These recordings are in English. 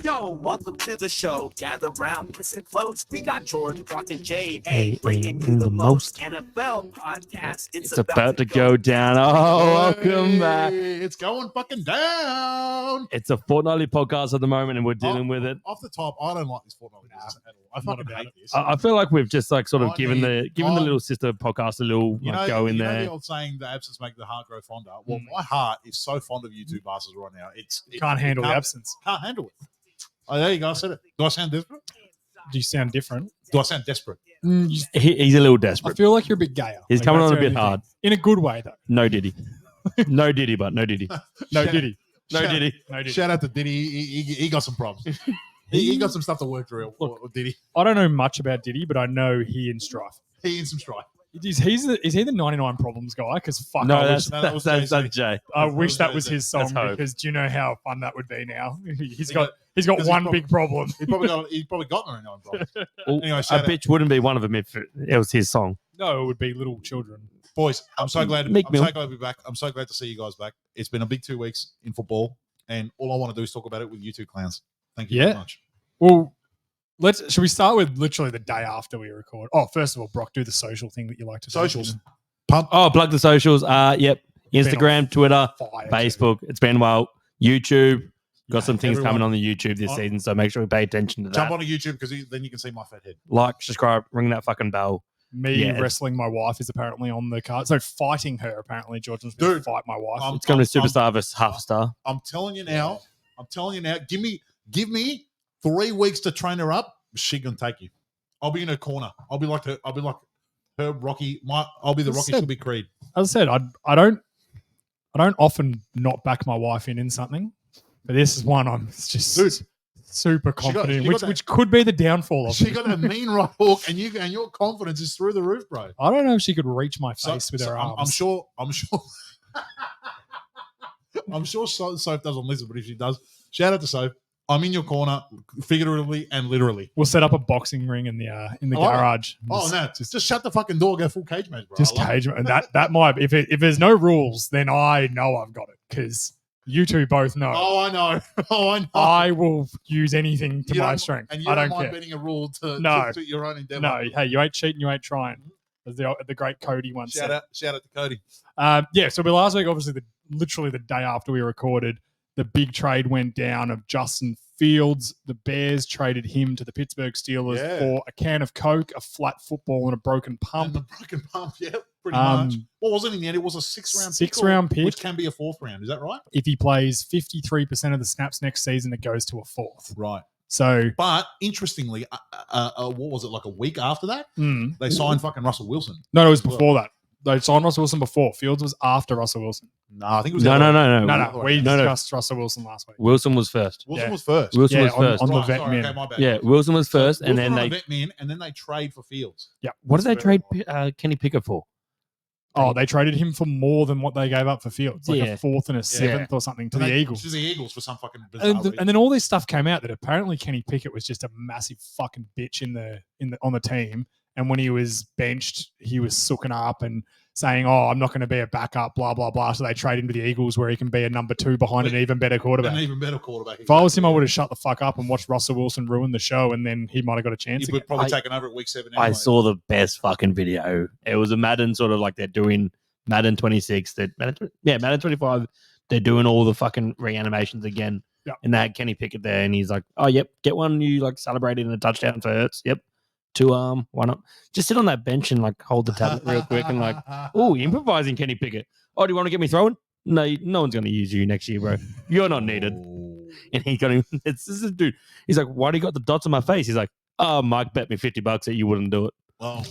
Yo, welcome to the show. Gather round, listen close. We got George, Brock, and Jay. Bringing you the most NFL podcast. It's about to go down. Oh, welcome back. It's going fucking down. It's a fortnightly podcast at the moment, and we're dealing with it. Off the top, I don't like this fortnightly business at all. I fucking hate this. I feel like we've just like sort of given the little sister podcast a little go in there. The old saying, "The absence make the heart grow fonder." Well, my heart is so fond of you two bastards right now. It can't handle the absence. Can't handle it. Oh, there you go. I said it. Do I sound desperate? Do you sound different? Do I sound desperate? He's a little I desperate. feel like you're a bit gayer. He's coming on a bit hard. In a good way, though. No Diddy. No Diddy, but no Diddy. No Diddy. No Diddy. No Diddy. Shout out to Diddy. He got some problems. he got some stuff to work through. Look, Diddy. I don't know much about Diddy, but I know he and Strife. He in some strife. Is he the 99 Problems guy? Because fuck, No, I that's wish, Jay. I wish that was his song, Hope. because do you know how fun that would be now? He's got because one he's big problem. He probably got 99 problems. Well, Anyway, a shout out. bitch wouldn't be one of them if it was his song. No, it would be little children. Boys, I'm so glad. Meek Mill. So glad to be back. I'm so glad to see you guys back. It's been a big 2 weeks in football, and all I want to do is talk about it with you two clowns. Thank you very much. Well, should we start with literally the day after we record? Oh, first of all, Brock, do the social thing that you like to do. Socials. Pump. Oh, plug the socials. Yep. Instagram, Twitter, Fire, Facebook. It's been a while. YouTube. Got some things everyone- coming on the YouTube this season, so make sure we pay attention to that. Jump onto YouTube because then you can see my fat head. Like, subscribe, ring that fucking bell. Me Yeah. wrestling my wife is apparently on the card. So fighting her, apparently, Jordan's going to Dude, fight my wife. I'm- It's going to be Superstar versus Half Star. I'm telling you now. Give me 3 weeks to train her up. She can take you. I'll be in her corner. I'll be like her Rocky. I'll be the Rocky. She'll be Creed. As I said, I don't often not back my wife in something, but this is one I'm just Dude, super confident, she got that- which could be the downfall of She it. got a mean right hook, and your confidence is through the roof, bro. I don't know if she could reach my So- face with so her I'm arms. sure. I'm sure Soph doesn't listen, but if she does, shout out to Soph. I'm in your corner, figuratively and literally. We'll set up a boxing ring in the garage. Oh no! Just shut the fucking door. Go full cage match, bro. Just I love cage, and that might if there's no rules, then I know I've got it, because you two both know. it. Oh, I know. I know. I will use anything to You my don't- strength. And you I don't don't mind care. bending a rule to your own endeavor. No, hey, you ain't cheating, you ain't trying. As the great Cody once Shout said. out to Cody. So last week, obviously, literally the day after we recorded, the big trade went down of Justin Fields. The Bears traded him to the Pittsburgh Steelers for a can of Coke, a flat football, and a broken And pump. the broken pump, yeah, pretty much. What was it in the end? It was a sixth round pick, which can be a fourth round. Is that right? If he plays 53% of the snaps next season, it goes to a fourth. Right. So, But interestingly, what was it, like a week after that? mm, They signed fucking Russell Wilson. no, it was before that. They signed Russell Wilson before. Fields was after Russell Wilson. No, I think it was No. No. We No. discussed Russell Wilson last week. Wilson was first. Wilson Yeah. was first. Wilson Yeah, was first. on the Right, vet sorry, min. okay, my bad. Yeah, Wilson was first, and Wilson then on they. a vet min, and then they trade for Fields. Yeah. What did they That's trade very Kenny Pickett for? Oh, they traded him for more than what they gave up for Fields, like Yeah. a fourth and a seventh or something to And the they- Eagles. To the Eagles for some fucking bizarre And, reason. and then all this stuff came out that apparently Kenny Pickett was just a massive fucking bitch on the team. And when he was benched, he was sooking up and saying, "Oh, I'm not going to be a backup," blah blah blah. So they trade him to the Eagles, where he can be a number 2 behind an even better quarterback. An even better quarterback. If I was him, I would have shut the fuck up and watched Russell Wilson ruin the show, and then he might have got a chance He again. would probably taken over at week 7. I Anyway. saw the best fucking video. It was a Madden sort of like they're doing Madden 26. Madden 25. They're doing all the fucking reanimations again. Yeah. And they had Kenny Pickett there, and he's like, "Oh, yep, get one. You like celebrating a touchdown for Hurts. Yep, 2 arm, 1 up. Just sit on that bench and like hold the tablet real quick and like, oh, improvising Kenny Pickett. Oh, do you want to get me throwing? No, no one's going to use you next year, bro. You're not needed." Ooh. And he got him. This is dude. He's like, "Why do you got the dots on my face?" He's like, "Oh, Mike bet me $50 that you wouldn't do it." Oh.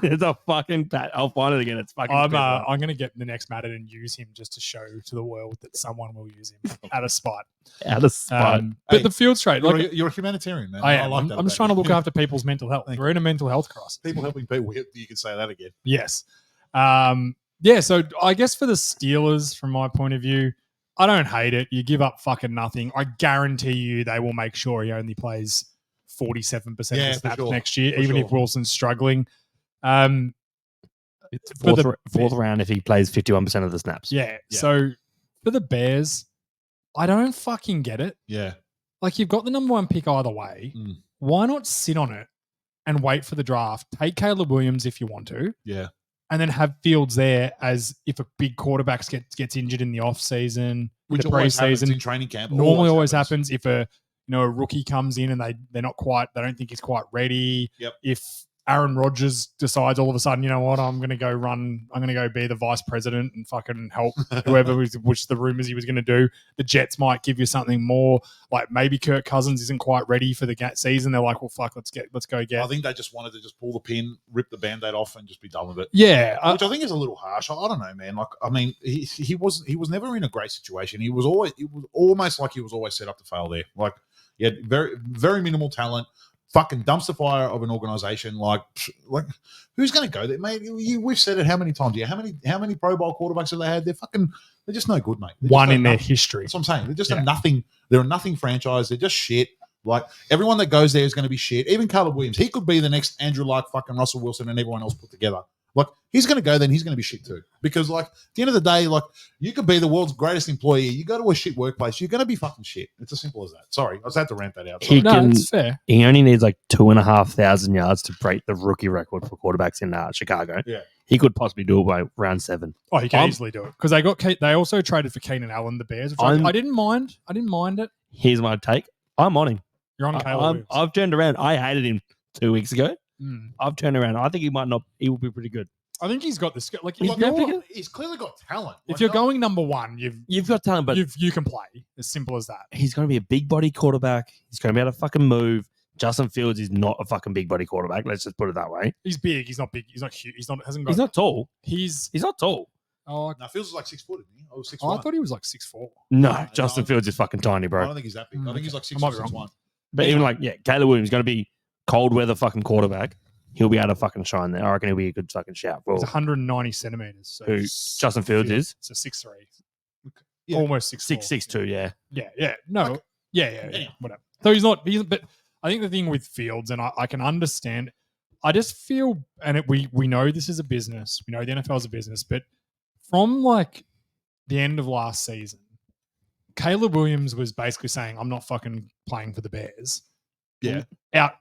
It's a fucking pat. I'll find it again. It's fucking. I'm good. going to get the next Madden and use him just to show to the world that someone will use him out of spite. Out of spite. But Hey, the Fields trade, like, You're a humanitarian, man. I am. like I'm that just about trying to you. look after people's mental health. Thank We're in a mental health crisis. people helping people. You can say that again. Yes. So I guess for the Steelers, from my point of view, I don't hate it. You give up fucking nothing. I guarantee you they will make sure he only plays 47% of Yeah, the for snaps sure. next year, For even sure. if Wilson's struggling. Fourth round if he plays 51% of the snaps. Yeah. Yeah. So for the Bears, I don't fucking get it. Yeah. Like you've got the number 1 pick either way. Mm. Why not sit on it and wait for the draft? Take Caleb Williams if you want to, Yeah. and then have Fields there as if a big quarterback gets injured in the off season, Which the always happens preseason. in training camp. Normally always happens if a rookie comes in and they don't think he's quite ready. Yep. If Aaron Rodgers decides all of a sudden, you know what, I'm going to go be the vice president and fucking help whoever, which the rumors he was going to do. The Jets might give you something more. Like maybe Kirk Cousins isn't quite ready for the season. They're like, well, fuck, let's go get. I think they just wanted to just pull the pin, rip the Band-Aid off, and just be done with it. Yeah, Which I think is a little harsh. I don't know, man. Like, I mean, he was never in a great situation. It was almost like he was always set up to fail there. Like, he had very, very minimal talent. Fucking dumpster fire of an organization. Like who's going to go there, mate? We've said it how many times? Yeah, how many Pro Bowl quarterbacks have they had? They're just no good, mate. one in their history. That's what I'm saying. They're just Yeah. a nothing. They're a nothing franchise. They're just shit. Like everyone that goes there is going to be shit. Even Caleb Williams, he could be the next Andrew Luck, fucking Russell Wilson, and everyone else put together. Like he's going to go, then he's going to be shit too. Because like at the end of the day, like you could be the world's greatest employee. You go to a shit workplace, you're going to be fucking shit. It's as simple as that. Sorry, I just had to rant that out. Sorry. He can. It's fair. He only needs like 2,500 yards to break the rookie record for quarterbacks in Chicago. Yeah. He could possibly do it by round 7. Oh, he can I'm- easily do it because they also traded for Keenan Allen, the Bears. Which I'm- I didn't mind. I didn't mind it. Here's my take. I'm on him. You're on Caleb Williams. I've turned around. I hated him 2 weeks ago. Mm. I've turned around. I think he might not. He will be pretty good. I think he's got the skill. Like He's if you're, definitely- He's clearly got talent. if Like, you're going number 1, You've got talent, but you can play. As simple as that. he's going to be a big body quarterback. He's going to be able to fucking move. Justin Fields is not a fucking big body quarterback. Let's just put it that way. He's big. He's not big. He's not huge. He's not. Hasn't got. He's not tall. He's. He's not tall. Oh, no, Fields is like 6 foot, isn't he? Oh, 6 I thought he was like 6'4". No, No, Justin no. Fields is fucking tiny, I bro. don't think he's that big. I think he's like 6 I might be 6 wrong. 1. But even like, Caleb Williams is going to be cold weather fucking quarterback. He'll be able to fucking shine there. I reckon he'll be a good fucking shout. Well, He's 190 centimeters. So Who, Justin Fields is? So 6'3". Yeah. Almost 6'4". 6'2", yeah. Yeah. No. Like- yeah. Yeah. Whatever. So he's not. But I think the thing with Fields, and I can understand. I just feel, and we know this is a business. We know the NFL is a business, but from like the end of last season, Caleb Williams was basically saying, "I'm not fucking playing for the Bears." Yeah.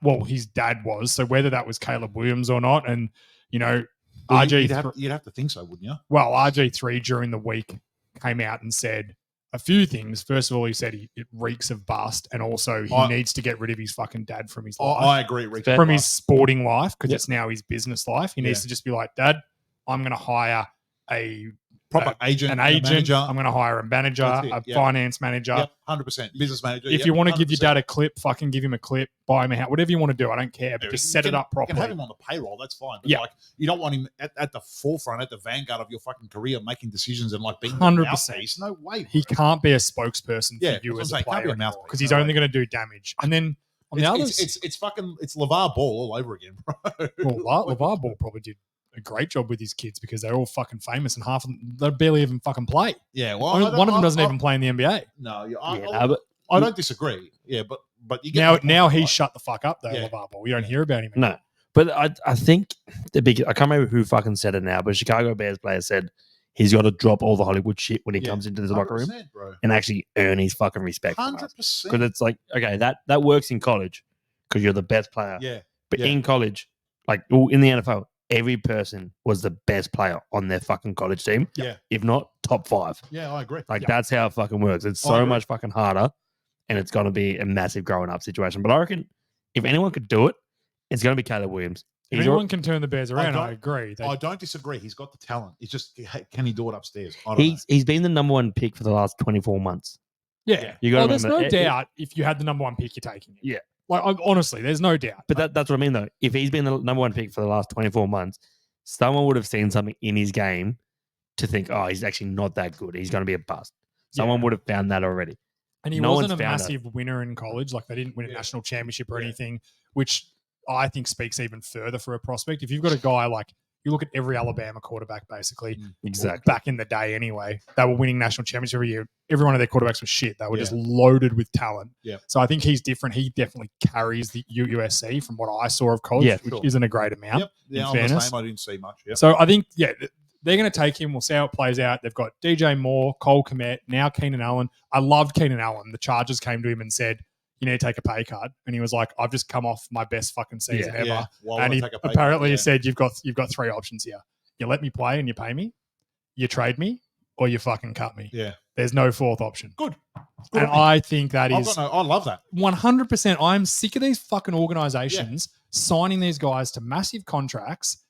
Well, his dad was. So whether that was Caleb Williams or not, and Well, RG, you'd have to think so, wouldn't you? well, RG3 during the week came out and said a few things. First of all, he said it reeks of bust, and also he I- needs to get rid of his fucking dad from his I life, agree, Rick. Fair. from his sporting life, because Yep. it's now his business life. He needs Yeah. to just be like, Dad, I'm going to hire a Proper agent, an a agent. manager. I'm going to hire a manager, That's it, a yeah. finance manager. Yep, 100%. Business manager. If yep, you want to give your 100%. dad a clip, fucking give him a clip, buy him a house, whatever you want to do. I don't care, but Yeah, just you set it can- up You can have properly. him on the payroll, that's fine. But Yeah. like, you don't want him at the forefront, at the vanguard of your fucking career, making decisions and like being 100%. 100%. No way. He bro. can't be a spokesperson Yeah, for you that's as what a I'm saying. Can't player be a mouthpiece. because he's No only way. going to do damage. And then on the others, It's fucking LeVar Ball all over again, bro. well, LeVar Ball probably did a great job with his kids because they're all fucking famous and half of them they barely even fucking play. Yeah, well, One of them doesn't even play in the NBA. No, Yeah, but I don't disagree. Yeah, but you get Now, my point, now he's right? shut the fuck up though, Yeah. LeVar Ball. You don't hear about him. no. But I think the big, I can't remember who fucking said it now, but Chicago Bears player said he's got to drop all the Hollywood shit when he Yeah, comes into the locker room 100%, bro. and actually earn his fucking respect. From us. 100%. Because it's like, okay, that works in college because you're the best player. Yeah, But yeah. in college, like in the NFL, every person was the best player on their fucking college team. Yeah. If not top 5. yeah, I agree. Like Yeah. that's how it fucking works. It's I so agree. much fucking harder and it's going to be a massive growing up situation. But I reckon if anyone could do it, it's going to be Caleb Williams. If He's anyone can turn the Bears around, don't- I agree. They- I don't disagree. He's got the talent. It's just, can he do it upstairs? I don't know. he's been the number 1 pick for the last 24 months. yeah. You gotta Well, there's no remember, doubt if you had the number 1 pick, you're taking him. Yeah. Like honestly, there's no doubt. But that's what I mean, though. If he's been the number 1 pick for the last 24 months, someone would have seen something in his game to think, oh, he's actually not that good. He's going to be a bust. Someone would have found that already. And he No wasn't a one's found it. massive winner in college. Like they didn't win a Yeah. national championship or Yeah. anything, which I think speaks even further for a prospect. If you've got a guy like you look at every Alabama quarterback, basically, Exactly. back in the day anyway, they were winning national championships every year. Every one of their quarterbacks was shit. They were Yeah. just loaded with talent. Yeah. So I think he's different. He definitely carries the USC from what I saw of college, Yeah, which sure. isn't a great amount. Yep. Yeah, in I'm the fairness. same. I didn't see much. Yep. So I think, they're going to take him. We'll see how it plays out. They've got DJ Moore, Cole Kmet, now Keenan Allen. I loved Keenan Allen. The Chargers came to him and said, you need to take a pay cut. And he was like, I've just come off my best fucking season ever. Yeah. Why would And I he take a pay cut? apparently Yeah. said, you've got 3 options here. You let me play and you pay me, you trade me, or you fucking cut me. Yeah. There's no fourth option. Good. And I think that I is love that. 100%. I'm sick of these fucking organizations signing these guys to massive contracts,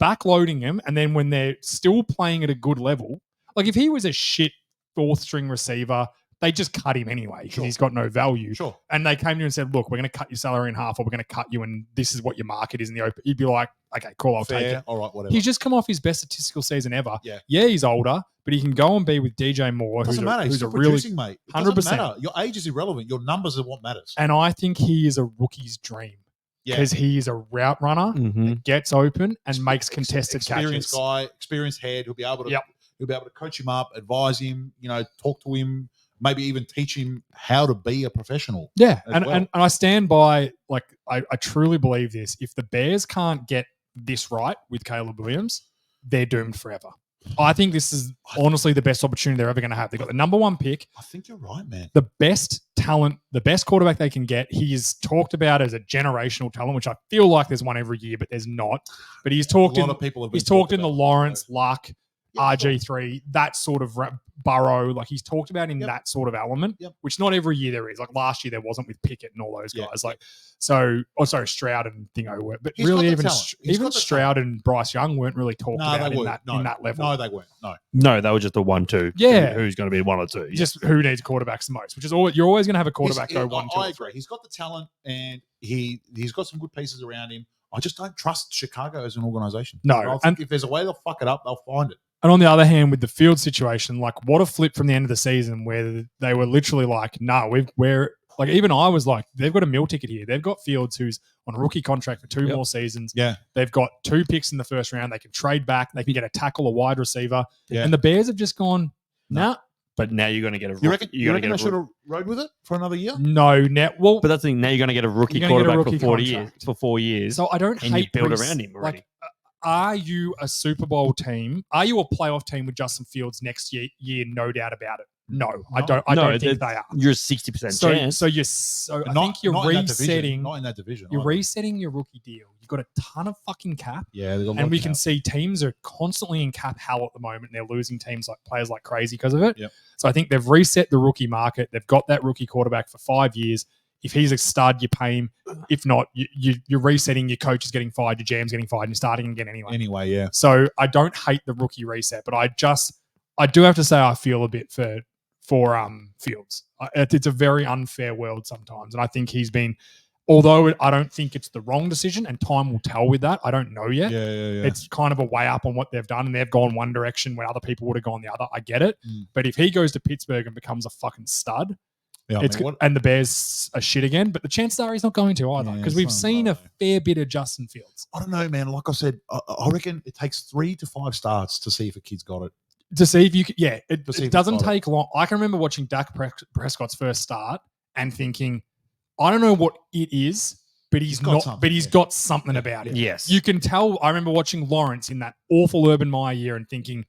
backloading them, and then when they're still playing at a good level, like if he was a shit 4th string receiver, they just cut him anyway because Sure. he's got no value. Sure. And they came to you and said, look, we're going to cut your salary in half, or we're going to cut you, and this is what your market is in the open. You'd be like, okay, cool, I'll take Fair. it. All right, whatever. He's just come off his best statistical season ever. Yeah. He's older, but he can go and be with DJ Moore, Doesn't matter. He's who's a still really. producing, mate. It doesn't 100%. matter. Your age is irrelevant. Your numbers are what matters. And I think he is a rookie's dream Yeah. because he is a route runner, Mhm. gets open, and makes contested experienced catches. guy, experienced head. He'll be able to. Yep. He'll be able to coach him up, advise him. Talk to him. Maybe even teach him how to be a professional. Yeah, as and, well. and I stand by, like, I truly believe this. If the Bears can't get this right with Caleb Williams, they're doomed forever. I think this is honestly the best opportunity they're ever going to have. They've got the number 1 pick, I think you're right, man. the best talent, the best quarterback they can get. He's talked about as a generational talent, which I feel like there's one every year, but there's not. But he's talked a lot in of people have been he's talked in the about, Lawrence, so- Luck, Yeah, sure. RG3, that sort of Burrow, like he's talked about in Yep. that sort of element, Yep. which not every year there is. Like last year there wasn't with Pickett and all those Yeah, guys. Like sorry, Stroud and Thingo were, but He's got really the even talent. He's even got the Stroud and Bryce Young weren't really talked No, about they in weren't. that level. No, they weren't. No. No, they were just the 1-2. Yeah. Who's going to be 1 or 2? Just who needs quarterbacks the most, which is always, you're always going to have a quarterback He's- go 1, 2, I or agree. 3. He's got the talent, and he's got some good pieces around him. I just don't trust Chicago as an organization. No, I think if there's a way they'll fuck it up, they'll find it. And on the other hand, with the field situation, like what a flip from the end of the season where they were literally like, no, we're like, even I was like, they've got a meal ticket here. They've got Fields who's on a rookie contract for 2 Yep. more seasons. Yeah. They've got 2 picks in the first round. They can trade back. They can get a tackle, a wide receiver. Yeah. And the Bears have just gone, nah, But now you're going to get a You reckon? you're You going reckon to they get should a have rode with it for another year? no, net. Well, But that's the thing. Now you're going to get a rookie You're gonna get a quarterback rookie for 40 contract. years, for 4 years. so I don't and you hate build Brees. around him already. Like, are you a Super Bowl team? Are you a playoff team with Justin Fields next year? No doubt about it. No, I No. don't. I No, don't think they are. You're a 60% chance. So I think you're not in that division. resetting. Not in that division. You're either. resetting your rookie deal. You've got a ton of fucking cap, Yeah, they've got a lot and we of can cap. see teams are constantly in cap hell at the moment. They're losing teams like players like crazy because of it. Yep. So I think they've reset the rookie market. They've got that rookie quarterback for 5 years. If he's a stud, you pay him. If not, you're resetting. Your coach is getting fired. Your GM's getting fired. And you're starting again anyway. Anyway, yeah. So I don't hate the rookie reset, but I do have to say I feel a bit for Fields. It's a very unfair world sometimes, and I think he's been. Although I don't think it's the wrong decision, and time will tell with that. I don't know yet. Yeah. It's kind of a way up on what they've done, and they've gone one direction when other people would have gone the other. I get it, Mm. but if he goes to Pittsburgh and becomes a fucking stud, yeah. I it's mean, what- and the Bears are shit again. But the chances are he's not going to either Yeah, because we've so seen a low. fair bit of Justin Fields. I don't know, man. Like I said, I reckon it takes 3 to 5 starts to see if a kid's got it. To see if you can, yeah, To see if it he's doesn't got it. take long. I can remember watching Dak Prescott's first start and thinking, I don't know what it is, but he's got not, something, but he's yeah. got something about him. yes. You can tell. I remember watching Lawrence in that awful Urban Meyer year and thinking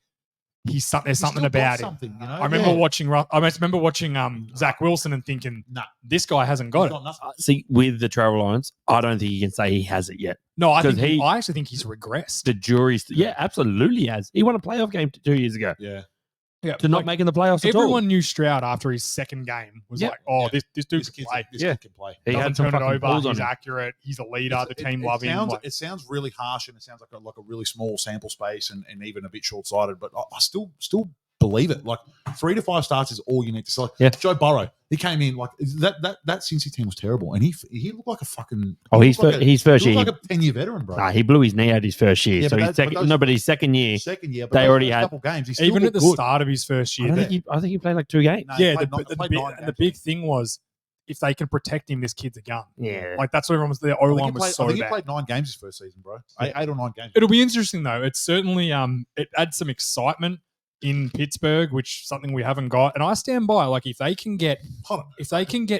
there's something He's about still got him. something, you know? I remember Yeah. watching Zach Wilson and thinking Nah, this guy hasn't he's got it. got nothing. See, with the Trevor Lawrence, I don't think you can say he has it yet. No, I 'Cause think I actually think he's regressed. The jury's, yeah, absolutely has. He won a playoff game 2 years ago Yeah. Yeah, to not like, making the playoffs at all. everyone knew Stroud after his second game was Yeah. like, oh, Yeah. this dude This can kid play. Yeah. can play. He Doesn't had some turn it fucking over. balls on He's him. accurate. He's a leader. It's- The team love him. Sounds, Like, it sounds really harsh, and it sounds like a really small sample space, and even a bit short sighted. But I still believe it. Like 3 to 5 starts is all you need to sell. Yeah. Joe Burrow, he came in like that Cincy team was terrible, and he looked like a fucking. Oh, he his looked like his first he year. looked like a 10-year veteran, bro. Nah, he blew his knee out his first year. Yeah, so but his that- second, but those- no, but his second year, Second year, but They those already first had- couple games. He still even at looked the good. start of his first year, I think he played like 2 games. No, he yeah, played the, nine- the, played big, 9 and the games. big thing was if they can protect him, this kid's a gun. Yeah. Like that's what everyone was. The I O think line he was played, so I think he bad. played 9 games his first season, bro. 8 or 9 games. It'll be interesting though. It's certainly it adds some excitement in Pittsburgh, which is something we haven't got. And I stand by. Like if they can get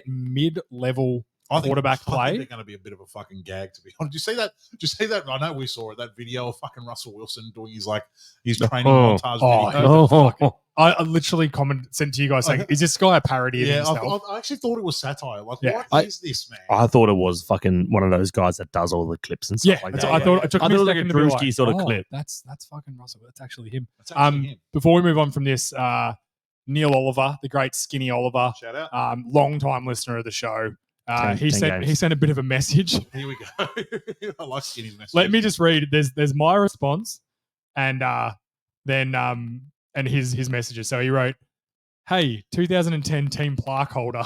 mid-level quarterback I play. think they're going to be a bit of a fucking gag, to be honest. Did you see that? I know we saw it. That video of fucking Russell Wilson doing his training montage. Oh, video. I literally sent to you guys saying, "Is this guy a parody of Yeah, himself?" I actually thought it was satire. Like, Yeah. what is this, man? I thought it was fucking one of those guys that does all the clips and stuff Yeah, like that's that. what I thought. It took I me thought a it was like second a to be Drewski like, sort of clip. That's fucking Russell. That's actually him. That's actually him. Before we move on from this, Neil Oliver, the great Skinny Oliver, Shout out. long time listener of the show. He 10 sent games. a bit of a message. Here we go. I like Skinny's message. Let me just read. There's my response, and then and his messages. So he wrote, "Hey, 2010 team plaque holder,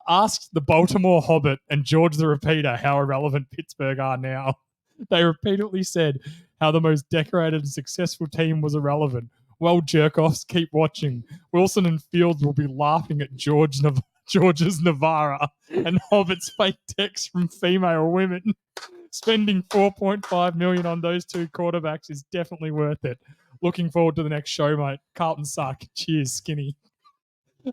asked the Baltimore Hobbit and George the Repeater how irrelevant Pittsburgh are now. They repeatedly said how the most decorated and successful team was irrelevant. Well, jerk-offs, keep watching. Wilson and Fields will be laughing at George's Navarra and Hobbit's fake texts from female women. Spending $4.5 million on those two quarterbacks is definitely worth it. Looking forward to the next show, mate. Carlton suck. Cheers, Skinny."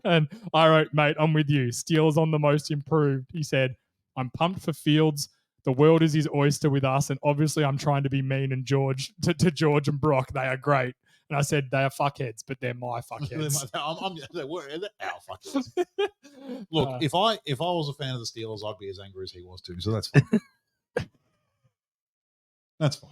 And I wrote, "Mate, I'm with you. Steelers on the most improved." He said, "I'm pumped for Fields. The world is his oyster with us, and obviously I'm trying to be mean and George to George and Brock. They are great." And I said, "They are fuckheads, but they're my fuckheads." they're our fuckers. Look, if I was a fan of the Steelers, I'd be as angry as he was too. So that's fine. That's fine.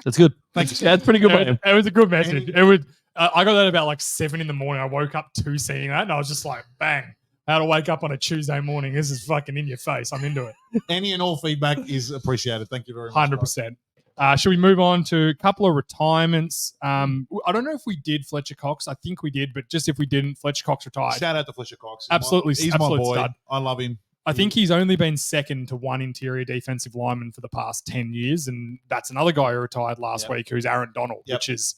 That's good. Thank you. Yeah, that's pretty good. by him. It was a good message. It was. I got that about like 7 a.m. I woke up to seeing that, and I was just like, "Bang! How to wake up on a Tuesday morning? This is fucking in your face. I'm into it." Any and all feedback is appreciated. Thank you very much. 100%. Should we move on to a couple of retirements? I don't know if we did Fletcher Cox. I think we did, but just if we didn't, Fletcher Cox retired. Shout out to Fletcher Cox. Absolutely, He's absolute my boy. stud. I love him. I think he's only been second to one interior defensive lineman for the past 10 years, and that's another guy who retired last week, who's Aaron Donald, which is,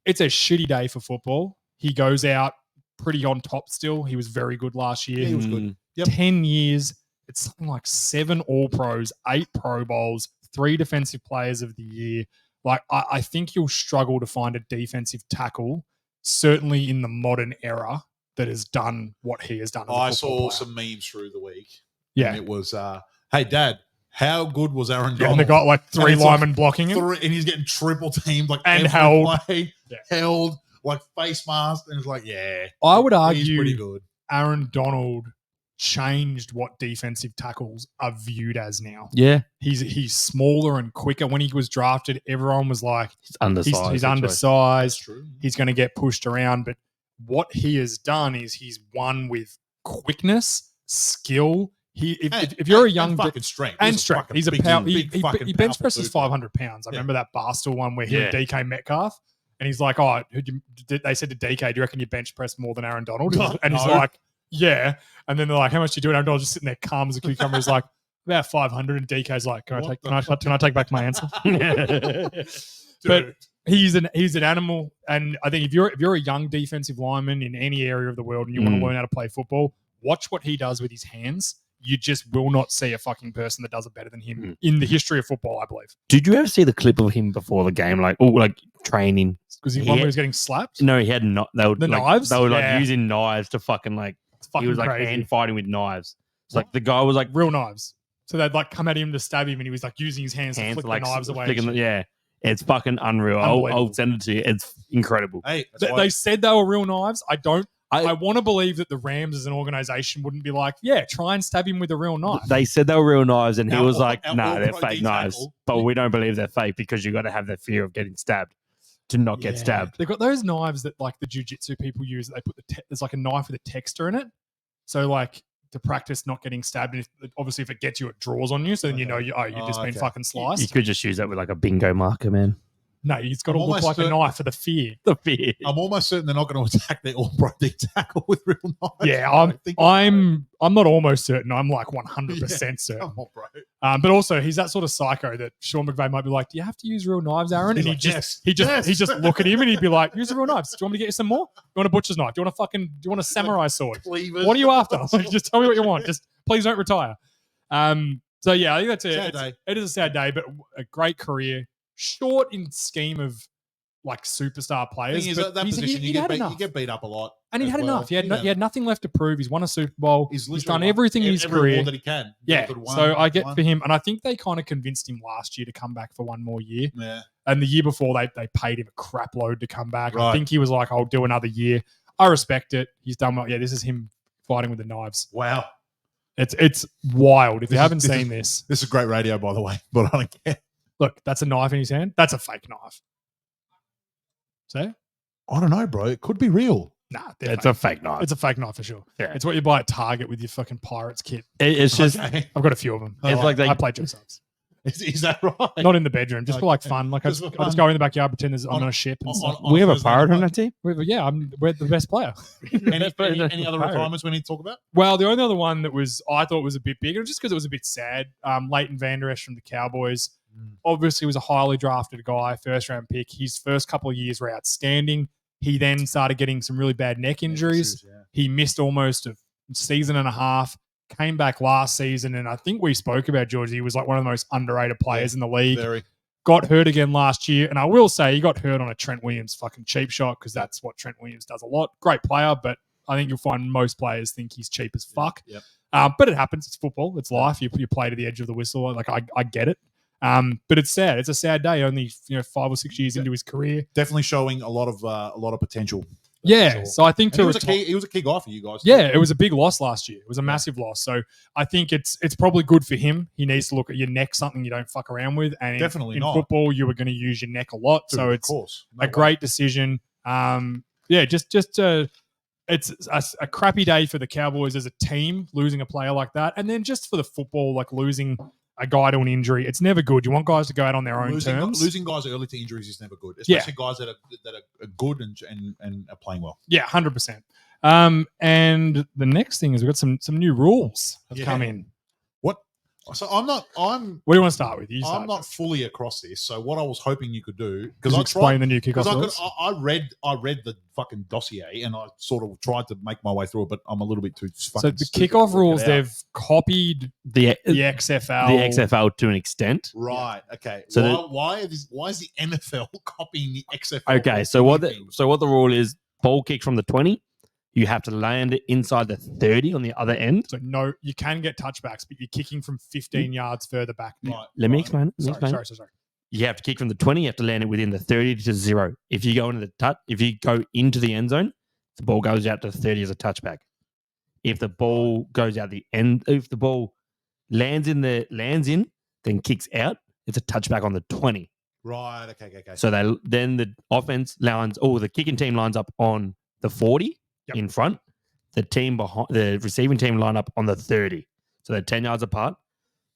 it's a shitty day for football. He goes out pretty on top still. He was very good last year. Yeah, he was good. Yep. 10 years, it's something like 7 All-Pros, 8 Pro Bowls, 3 Defensive Players of the Year. Like, I think you'll struggle to find a defensive tackle, certainly in the modern era, that has done what he has done. As a I football saw player. some memes through the week. Yeah. And it was, hey, Dad, how good was Aaron Donald? Yeah, and they got like 3 it's like linemen blocking him. and he's getting triple teamed, like And every held. play, Yeah. held, like face mask, and it's like, yeah, I would he's argue pretty good. Aaron Donald changed what defensive tackles are viewed as now. Yeah, He's smaller and quicker. When he was drafted, everyone was like, he's undersized. he's that's right. undersized. True. He's going to get pushed around. But what he has done is he's won with quickness, skill. If you're a young fucking strength and He's a strength, fucking he's a big, power. big He fucking bench powerful presses dude. 500 pounds. I remember that Barstool one where he and DK Metcalf, and he's like, "Oh, they said to DK, do you reckon you bench press more than Aaron Donald?" And he's No. like, "Yeah." And then they're like, "How much do you do?" And Aaron Donald's just sitting there calm as a cucumber. He's like, "About 500." And DK's like, "Can I take back my answer?" But Dude. he's an animal, and I think if you're a young defensive lineman in any area of the world and you want to learn how to play football, watch what he does with his hands. You just will not see a fucking person that does it better than him in the history of football, I believe. Did you ever see the clip of him before the game, like training? Because he He one where had- he was getting slapped. No, he had not. They were The like, knives? They were Yeah. like using knives to fucking like. It's fucking He was like crazy. hand fighting with knives. It's like the guy was like Real knives. So they'd like come at him to stab him, and he was like using his hands to hands flick like the knives away. flicking yeah, it's fucking unreal. Unbelievable. I'll send it to you. It's incredible. Hey, that's why- They said they were real knives. I- I want to believe that the Rams as an organization wouldn't be like, yeah, try and stab him with a real knife. They said they were real knives, and he Our was all- like, our "Nah, they're all-pro fake D knives." tackle. But we don't believe they're fake because you got to have that fear of getting stabbed to not get Yeah. stabbed. They've got those knives that like the jujitsu people use. They put there's like a knife with a texture in it. So like to practice not getting stabbed. And obviously if it gets you, it draws on you. So then you know you've just been okay. fucking You sliced. could just use that with like a bingo marker, man. No, it's got to I'm look almost like a certain- knife for the fear. The fear. I'm almost certain they're not going to attack their all-pro D tackle with real knives. Yeah, I think I'm not almost certain. I'm like 100% certain. Come on, bro. But also, he's that sort of psycho that Sean McVay might be like, "Do you have to use real knives, Aaron?" He's And like, he just look at him and he'd be like, "Use the real knives. Do you want me to get you some more? Do you want a butcher's knife? Do you want a samurai sword? Cleavers. What are you after? Like, just tell me what you want. Just please don't retire." So yeah, I think that's it. Sad day. It is a sad day, but a great career. Short in scheme of like superstar players. Thing is, but at that he's- position, he you had get enough. beat up a lot. And he as had well. enough. He had nothing left to prove. He's won a Super Bowl. He's literally done won everything in his every career. award that he can. Yeah. Could won, So I get won. for him, and I think they kind of convinced him last year to come back for one more year. Yeah. And the year before, they paid him a crap load to come back. I Right. think he was like, I'll do another year. I respect it. He's done well. Yeah, this is him fighting with the knives. Wow. It's wild. If you This is- haven't this seen is- this, This is great radio, by the way, but I don't care. look, that's a knife in his hand. That's a fake knife. See? I don't know, bro. It could be real. Nah, It's a fake knife. It's a fake knife for sure. Yeah. It's what you buy at Target with your fucking Pirates kit. It's just Okay. I've got a few of them. it's like they I play dress ups. Is that right? Not in the bedroom, just for like Okay. fun. Like I Just just, for I just fun. go in the backyard, pretend I'm On- on a ship and on- stuff. on- we have a Thursday pirate on night. our team. We're the best player. Any other Pirate. retirements we need to talk about? Well, the only other one that I thought was a bit bigger, just because it was a bit sad. Leighton Vander Esch from the Cowboys, obviously was a highly drafted guy, first round pick. His first couple of years were outstanding. He then started getting some really bad neck injuries. Yeah. He missed almost a season and a half. Came back last season, and I think we spoke about George. He was like one of the most underrated players in the league. Very. Got hurt again last year, and I will say he got hurt on a Trent Williams fucking cheap shot because that's what Trent Williams does a lot. Great player, but I think you'll find most players think he's cheap as fuck. Yep. But it happens. It's football. It's life. You play to the edge of the whistle. Like I get it. But it's sad. It's a sad day. Only 5 or 6 years into his career. Definitely showing a lot of potential. Yeah. Sure. So I think And he was a key guy for you guys. Yeah, it was a big loss last year. It was a massive loss. So I think it's probably good for him. He needs to look at your neck, something you don't fuck around with. And Definitely in not. football, you were going to use your neck a lot. Dude, So of it's course. a great decision. It's a crappy day for the Cowboys as a team, losing a player like that. And then just for the football, like losing a guy to an injury, it's never good. You want guys to go out on their own terms. Losing guys early to injuries is never good, especially guys that are good and are playing well. Yeah, 100%. And the next thing is we've got some new rules have Yeah. come in. What? So I'm What do you want to start with? You start not first. fully across this. So what I was hoping you could do Just because I explain tried the new kickoff rules. I read the fucking dossier and I sort of tried to make my way through it, but I'm a little bit too fucking. So the stupid to kickoff work rules, it out. they've copied The the XFL. the XFL to an extent. Right. Okay. So why is the NFL copying the XFL? Okay, so what the rule is: ball kick from the 20, you have to land it inside the 30 on the other end. So no, you can get touchbacks, but you're kicking from 15 yards further back. Right. Let me right. explain it. Let me explain it. Sorry. You have to kick from the 20. You have to land it within the 30 to 0. If you go into if you go into the end zone, the ball goes out to 30 as a touchback. If the ball goes out the end, if the ball lands in, then kicks out, it's a touchback on the 20. Right. Okay. So then the offense lines, the kicking team lines up on the 40 in front. The team behind the receiving team line up on the 30. So they're 10 yards apart.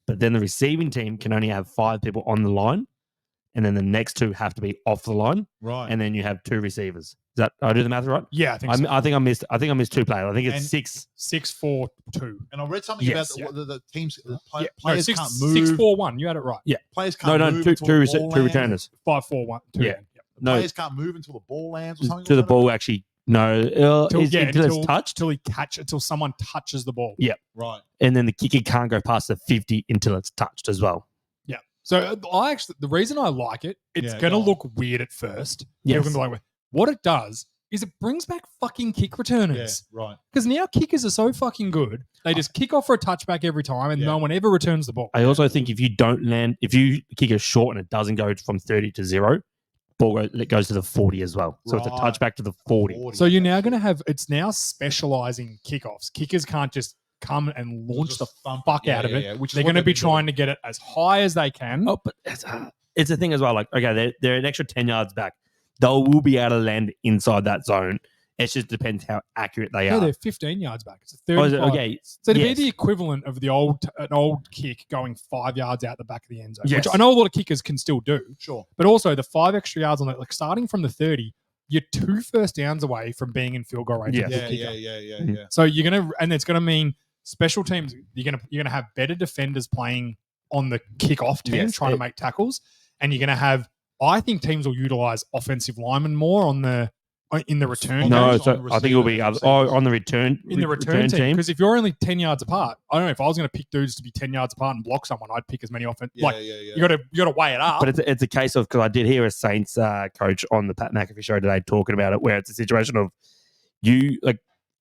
But then the receiving team can only have 5 people on the line. And then the next 2 have to be off the line. Right. And then you have 2 receivers. Is that I do the math right? Yeah, I think so. I think I missed 2 players. I think it's And- 6. 6-4-2. And I read something Yes. about the teams. The Yeah, players no, can't move. 6-4-1. You had it right. Players can't No, move 2 until the ball lands. returners. 5-4-1. 2. Yeah. No, Players can't move until the ball lands or something. to the like that? ball actually. No, until it's touched. Until someone touches the ball. Yeah. Right. And then the kicker can't go past the 50 until it's touched as well. Yeah. So the reason I like it, it's Yeah, going to go on. look weird at first. Yes. People can be like, what it does is it brings back fucking kick Yeah. returners. Right. Because now kickers are so fucking good. They just kick off for a touchback every time and Yeah. no one ever returns the ball. I also think if you don't land, if you kick a short and it doesn't go from 30 to 0, it goes to the 40 as well. So it's a Right. touchback to the 40. So you're now going to have, it's now specializing kickoffs. Kickers can't just come and launch the Just thump fuck Yeah, out of yeah, it. yeah, which is They're what going to they've be been doing. trying to get it as high as they can. Oh, but it's a thing as well. Like, okay, they're an extra 10 yards back. They will be able to land inside that zone. It just depends how accurate they No, are. they're 15 yards back. It's a Oh, 35. is it? Okay. So to yes. be the equivalent of an old kick going 5 yards out the back of the end zone, Yes. which I know a lot of kickers can still do. Sure. But also the 5 extra yards on it, like starting from the 30, you're 2 first downs away from being in field goal range. Yeah. of the Yeah. kicker. Yeah. So you're gonna, and it's gonna mean special teams. You're gonna have better defenders playing on the kickoff team, Yes. trying to make tackles, and you're gonna have. I think teams will utilize offensive linemen more in the return. No, game. on so the I think it will be receiver, on the return In the return team, because if you're only 10 yards apart, I don't know if I was going to pick dudes to be 10 yards apart and block someone, I'd pick as many offense. Yeah. Like Yeah. you got to weigh it up. But it's a case of, because I did hear a Saints coach on the Pat McAfee show today talking about it, where it's a situation of you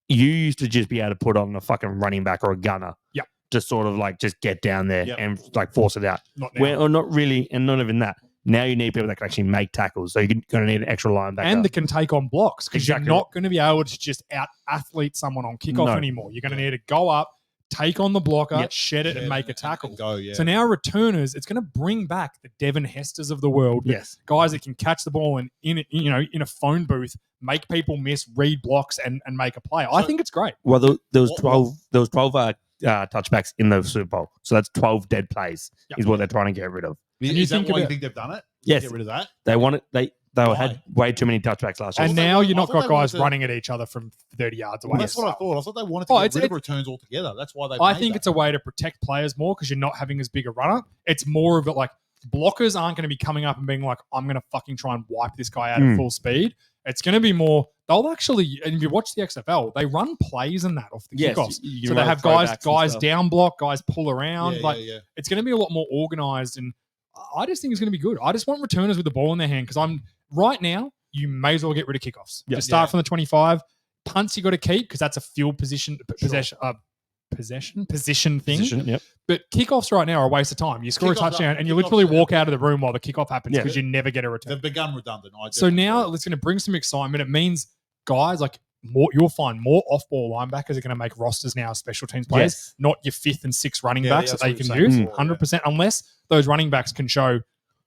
used to just be able to put on a fucking running back or a gunner, Yep. just sort of like just get down there Yep. and like force it out. Not now. Or not really, and not even that. Now you need people that can actually make tackles. So you're going to need an extra linebacker. and that can take on blocks because Exactly. you're not going to be able to just out athlete someone on kickoff No. anymore. You're going to need to go up, take on the blocker, Yep. shed it, and make a and tackle. go, yeah. So now returners, it's going to bring back the Devin Hesters of the world, yes. guys that can catch the ball and in a phone booth, make people miss, read blocks, and make a play. I So- think it's great. Well, there was What- 12. There was 12 touchbacks in the Super Bowl. So that's 12 dead plays. Yep. Is what they're trying to get rid of. Is and you that think why you about- think they've done it? Yes. Get rid of that? They want it. They Why? had way too many touchbacks last year. And thought they now wanted- you're I not thought got they guys wanted to- running at each other from 30 yards away. Well, that's what I thought. I thought they wanted to Oh, get it's- rid of returns altogether. That's why they. I think it's a way to protect players more because you're not having as big a runner. It's more of it like blockers aren't going to be coming up and being like, I'm going to fucking try and wipe this guy out at full speed. It's going to be more, they'll actually, and if you watch the XFL, they run plays and that off the Yes, kickoffs. you So they run have throwbacks and guys stuff. down block, guys pull around. Yeah, like yeah. it's going to be a lot more organized. And I just think it's going to be good. I just want returners with the ball in their hand because I'm right now, you may as well get rid of kickoffs. Yeah. Just start Yeah. from the 25. Punts you got to keep because that's a field position position thing. Position, yep. But kickoffs right now are a waste of time. You score a Kickoffs touchdown are- and you kickoffs literally are- walk out of the room while the kickoff happens Yeah. because you never get a return. They've begun redundant. So now it's going to bring some excitement. It means guys like more. You'll find more off-ball linebackers are going to make rosters now as special teams players, Yes. not your fifth and sixth running Yeah, backs yeah, that that's they what can you're saying use. before, 100%, unless those running backs can show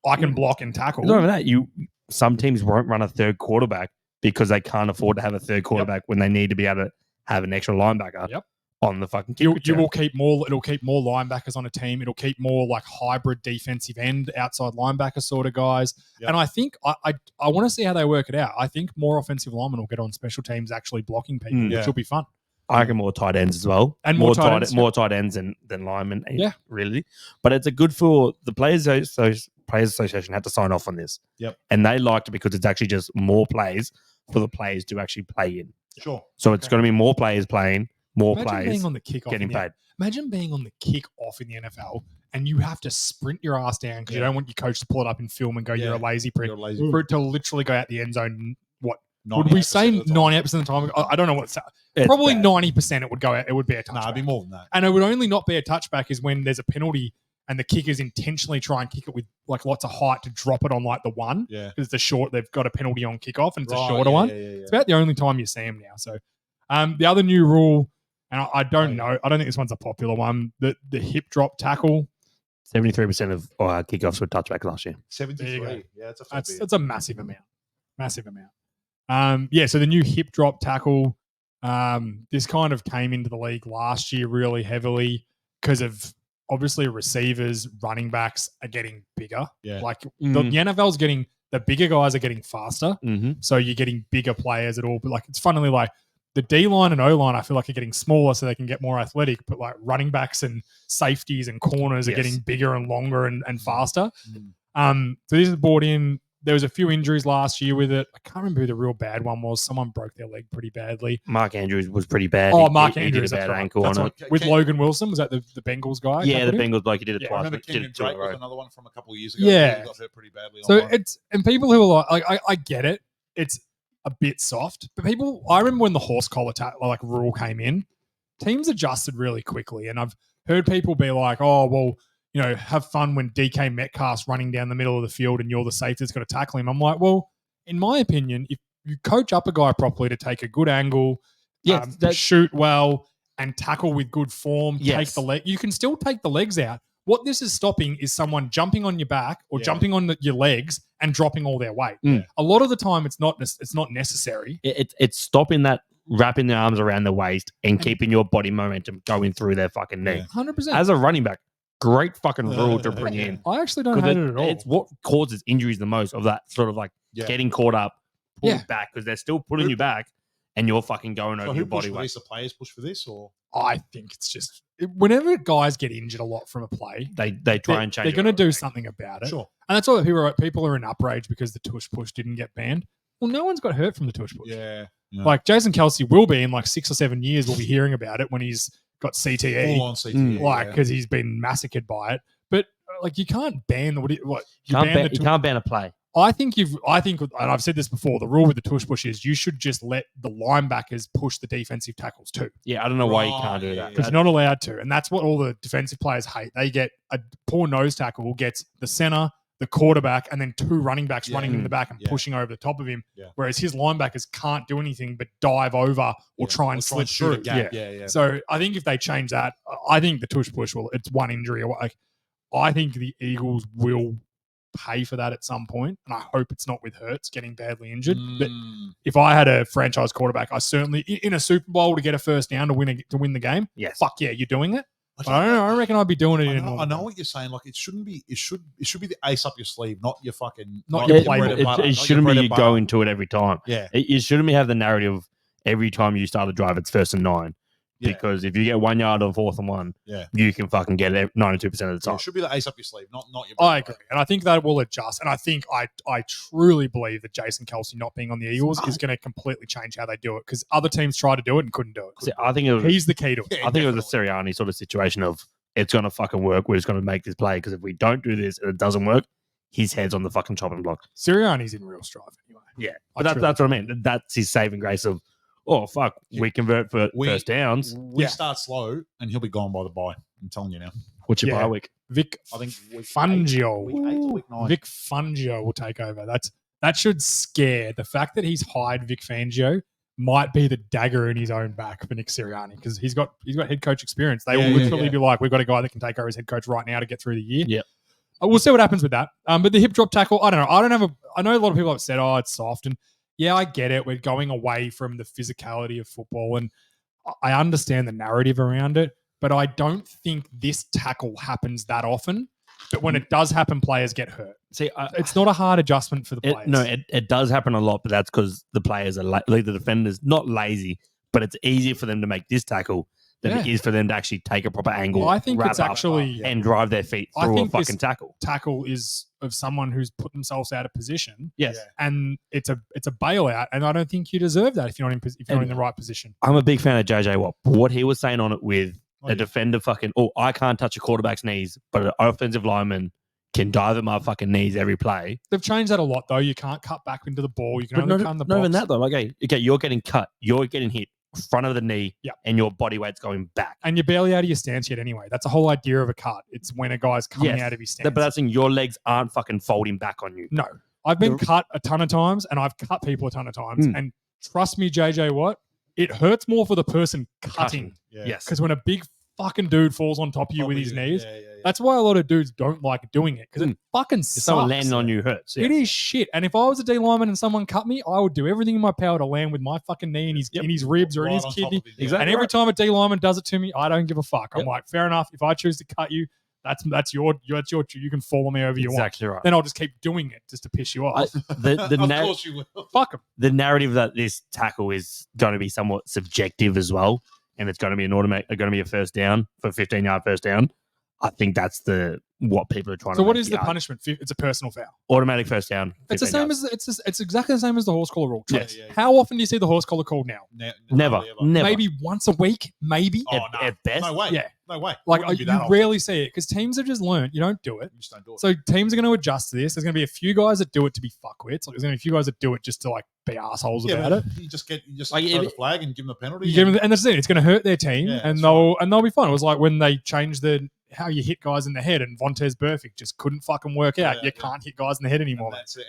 I can block and tackle. Not only that, some teams won't run a third quarterback because they can't afford to have a third quarterback when they need to be able to have an extra linebacker Yep. on the fucking kick You return. will keep more. It'll keep more linebackers on a team. It'll keep more like hybrid defensive end, outside linebacker sort of guys. Yep. And I think I want to see how they work it out. I think more offensive linemen will get on special teams actually blocking people, Mm. which Yeah. will be fun. I reckon more tight ends as well, And more tight ends, more tight ends than linemen. Yeah. really. But it's a good for the players. So Players Association had to sign off on this. Yep. And they liked it because it's actually just more plays for the players to actually play in. Sure. So it's Okay. going to be more players playing, more Imagine players being on the kickoff. getting in the- paid. Imagine being on the kick off in the NFL and you have to sprint your ass down because you Yeah. don't want your coach to pull it up in film and go, "You're a Yeah. lazy prick." You're lazy. For it to literally go out the end zone. What would 98% we say? of the time. 98% of the time. I don't know what's It's probably bad. 90%. It would go out. It would be a touchback. Nah, it'd be more than that. And it would only not be a touchback is when there's a penalty and the kickers intentionally try and kick it with like lots of height to drop it on like the one Yeah. because it's a short. They've got a penalty on kickoff and it's Right, a shorter yeah, one. yeah, yeah, yeah. It's about the only time you see them now. So the other new rule, and I don't Oh, yeah. know. I don't think this one's a popular one. The hip drop tackle. 73% of kickoffs were touchbacks last year. 73. Yeah, it's a fair bit. That's a massive amount. Massive amount. So the new hip drop tackle. This kind of came into the league last year really heavily because of obviously receivers, running backs are getting bigger. Yeah. Like the Mm. NFL's getting the bigger guys are getting faster. Mm-hmm. So you're getting bigger players at all. But like it's funnily like the D line and O line, I feel like are getting smaller so they can get more athletic. But like running backs and safeties and corners are Yes. getting bigger and longer and faster. Mm. So this is brought in. There was a few injuries last year with it. I can't remember who the real bad one was. Someone broke their leg pretty badly. Mark Andrews was pretty bad. Oh, He- Mark he Andrews, did a that's bad right. ankle That's on right. it. With Logan Wilson, was that the Bengals guy? Yeah, the tackled him? Bengals bloke, he did it Yeah, I twice. remember Did Kenyon it two in Drake a was row. another one from a couple of years ago. Yeah. He got hurt pretty badly. So on one. it's and people who are like I get it. It's a bit soft, but people. I remember when the horse collar rule came in, teams adjusted really quickly, and I've heard people be like, "Oh, well, have fun when DK Metcalf's running down the middle of the field and you're the safety that's got to tackle him." I'm like, well, in my opinion, if you coach up a guy properly to take a good angle, Yes, that's- shoot well, and tackle with good form, take Yes. the leg, you can still take the legs out. What this is stopping is someone jumping on your back or Yeah. jumping on your legs and dropping all their weight. Mm. A lot of the time, it's not necessary. It's stopping that, wrapping the arms around the waist and keeping your body momentum going through their fucking knee. Yeah. 100%. As a running back, great fucking rule to bring in. I actually don't 'Cause hate it at all. It's what causes injuries the most, of that sort of like Yeah. getting caught up, pulled Yeah. back, because they're still pulling you back and you're fucking going So over who your pushed body for weight. this? The players push for this, or I think it's just whenever guys get injured a lot from a play, They try and change they're it going to up, do right? something about it. sure? And that's all people are in uprage because the tush push didn't get banned. Well, no one's got hurt from the tush push. Yeah. Like Jason Kelsey will be in like 6 or 7 years. We'll be hearing about it when he's got CTE, Full on CTE. like yeah. because he's been massacred by it. But like you can't ban the You can't ban a play. I think, and I've said this before. The rule with the tush push is you should just let the linebackers push the defensive tackles too, Yeah, I don't know why you Right, can't do yeah, that. because you're not allowed to. And that's what all the defensive players hate. They get a poor nose tackle gets the center, the quarterback, and then 2 running backs running him in the back and Yeah. pushing over the top of him. Yeah. Whereas his linebackers can't do anything but dive over or try and slip shoot a through. gap. Yeah. So I think if they change that, I think the tush push will. It's one injury away. Like, I think the Eagles will pay for that at some point, and I hope it's not with Hurts getting badly injured. But if I had a franchise quarterback, I certainly in a Super Bowl to get a first down to win the game. Yes. Fuck yeah, you're doing it. But I don't know. I reckon I'd be doing it. I know what you're saying. Like, it shouldn't be. It should be the ace up your sleeve, not your fucking. Not your your bread playbook. and butter, It not your shouldn't bread be and you butter. going to it every time. Yeah. It shouldn't be have the narrative of every time you start a drive, it's 1st and 9. Yeah. Because if you get 1 yard on 4th and 1, Yeah. you can fucking get it 92% of the Yeah, time. it should be the ace up your sleeve, not your. bread I and agree, butter. and I think that will adjust. And I think I truly believe that Jason Kelsey not being on the Eagles is going to completely change how they do it, because other teams tried to do it and couldn't do it. See, I think it was He's the key to it. Yeah, I think it was a definitely. Sirianni sort of situation of it's going to fucking work. We're just going to make this play because if we don't do this and it doesn't work, his head's on the fucking chopping block. Sirianni's in real strife anyway. Yeah, I but truly- that's what I mean. That's his saving grace of, oh fuck, we convert for We- first downs. We Yeah. start slow, and he'll be gone by the bye. I'm telling you now. What's your Yeah. bye week? Vic I think week Fangio. Week 8 to week 9. Vic Fangio will take over. That should scare. The fact that he's hired Vic Fangio might be the dagger in his own back for Nick Sirianni, because he's got head coach experience. They Yeah, will yeah, literally yeah. be like, we've got a guy that can take over as head coach right now to get through the year. Yep. We'll see what happens with that. But the hip drop tackle, I don't know. I know a lot of people have said, oh, it's soft, and yeah, I get it. We're going away from the physicality of football, and I understand the narrative around it, but I don't think this tackle happens that often. But when it does happen, players get hurt. See, It's not a hard adjustment for the players. it does happen a lot, but that's because the players are like the defenders not lazy, but it's easier for them to make this tackle than it Yeah. is for them to actually take a proper angle. Well, I think wrap it's up, actually and drive their feet I through a think this- fucking tackle. tackle is of someone who's put themselves out of position, Yes, Yeah. and it's a bailout. And I don't think you deserve that if you're not in the right position. I'm a big fan of JJ Watt. But what he was saying on it with Oh, a yeah. defender fucking, I can't touch a quarterback's knees, but an offensive lineman can dive at my fucking knees every play. They've changed that a lot, though. You can't cut back into the ball. You can But only not, cut in the not box. even that though. Like, okay, you're getting cut, you're getting hit front of the knee, Yep. and your body weight's going back. And you're barely out of your stance yet anyway. That's the whole idea of a cut. It's when a guy's coming Yes. out of his stance. But that's saying your legs aren't fucking folding back on you. No. I've been The- cut a ton of times, and I've cut people a ton of times. Mm. And trust me, JJ Watt, it hurts more for the person cutting. Yeah. Yes. Because when a big fucking dude falls on top of you with his knees, Yeah. that's why a lot of dudes don't like doing it, because it fucking If sucks. someone landing on you hurts. Yeah. It is shit. And if I was a D lineman and someone cut me, I would do everything in my power to land with my fucking knee in his ribs or in Right his on top kidney. of it, yeah. Exactly. And every right. time a D lineman does it to me, I don't give a fuck. I'm Yep. like, fair enough. If I choose to cut you, that's your you can follow me over you want. Exactly right. Then I'll just keep doing it just to piss you off. The Of na- course you will. Fuck 'em. the narrative that this tackle is going to be somewhat subjective as well, and it's going to be going to be a first down for 15-yard first down. I think that's what people are trying to. So what make is the argument. punishment? It's a personal foul. Automatic first down. It's the 15 same yards. as it's exactly the same as the horse collar rule. Yes. Yeah, yeah. How often do you see the horse collar called now? Never. Hardly ever. Never. Maybe once a week, maybe. Oh, At- no. at best. No way. Yeah. No way. Like Wouldn't be you that often. rarely see it because teams have just learned you don't do it. You just don't do it. So teams are going to adjust to this. There's going to be a few guys that do it to be fuckwits. Like there's going to be a few guys that do it just to like be assholes yeah, about it. you just Like, throw if- the flag and give them a penalty. You give them, and that's it. It's going to hurt their team, Yeah, and that's they'll be fine. It was like when they changed how you hit guys in the head, and Vontez Burfict just couldn't fucking work out. Yeah, you yeah. can't hit guys in the head anymore. and that's it.